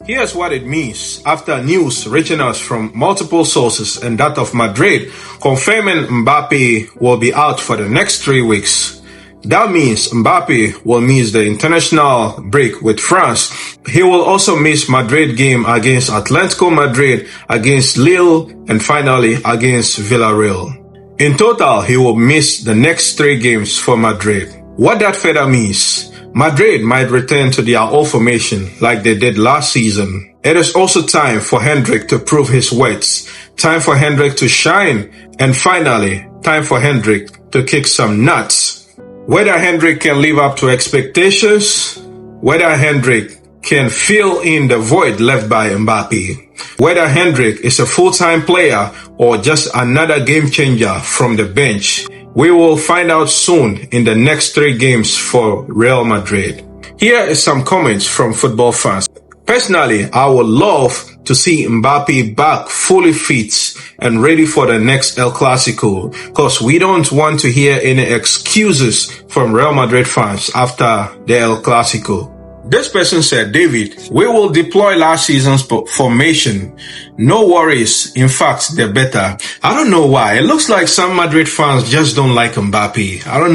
Here's what it means after news reaching us from multiple sources and that of Madrid confirming Mbappe will be out for the next 3 weeks. That means Mbappe will miss the international break with France. He will also miss Madrid game against Atletico Madrid, against Lille, and finally against Villarreal. In total, he will miss the next 3 games for Madrid. What that further means, Madrid might return to their old formation like they did last season. It is also time for Hendrik to prove his worth, time for Hendrik to shine, and finally, time for Hendrik to kick some nuts. Whether Hendrik can live up to expectations, whether Hendrik can fill in the void left by Mbappe, whether Hendrik is a full-time player or just another game changer from the bench, we will find out soon in the next 3 games for Real Madrid. Here is some comments from football fans. Personally, I would love to see Mbappe back fully fit and ready for the next El Clasico, because we don't want to hear any excuses from Real Madrid fans after the El Clasico. This person said, David, we will deploy last season's formation. No worries. In fact, they're better. I don't know why. It looks like some Madrid fans just don't like Mbappe. I don't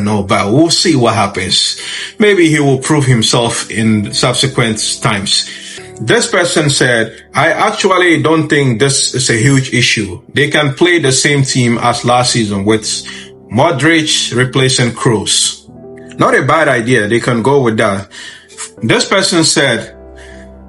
know, but we'll see what happens. Maybe he will prove himself in subsequent times. This person said, I actually don't think this is a huge issue. They can play the same team as last season with Modric replacing Kroos. Not a bad idea. They can go with that. This person said,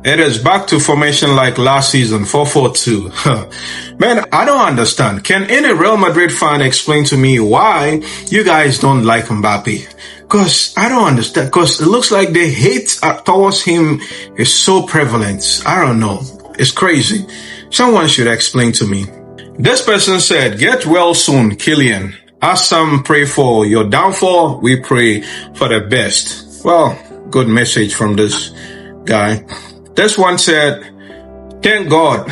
it is back to formation like last season, 4-4-2. Man, I don't understand. Can any Real Madrid fan explain to me why you guys don't like Mbappe? Because I don't understand. Because it looks like the hate towards him is so prevalent. I don't know. It's crazy. Someone should explain to me. This person said, get well soon, KYLIAN. As some pray for your downfall, we pray for the best. Well, good message from this guy. This one said, thank God,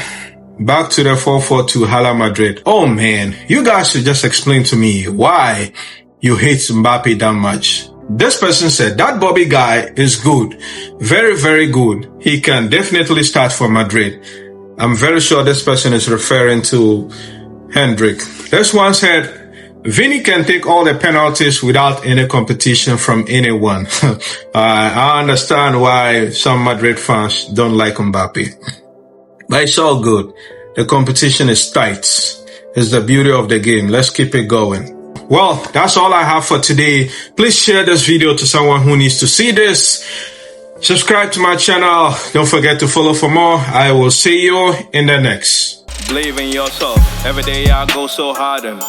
back to the 4-4-2 Hala Madrid. Oh man, you guys should just explain to me why you hate Mbappe that much. This person said, that Bobby guy is good. Very, very good. He can definitely start for Madrid. I'm very sure this person is referring to Hendrik. This one said, Vinny can take all the penalties without any competition from anyone. I understand why some Madrid fans don't like Mbappe. But it's all good. The competition is tight. It's the beauty of the game. Let's keep it going. Well, that's all I have for today. Please share this video to someone who needs to see this. Subscribe to my channel. Don't forget to follow for more. I will see you in the next. Believe in yourself. Every day I go so hard and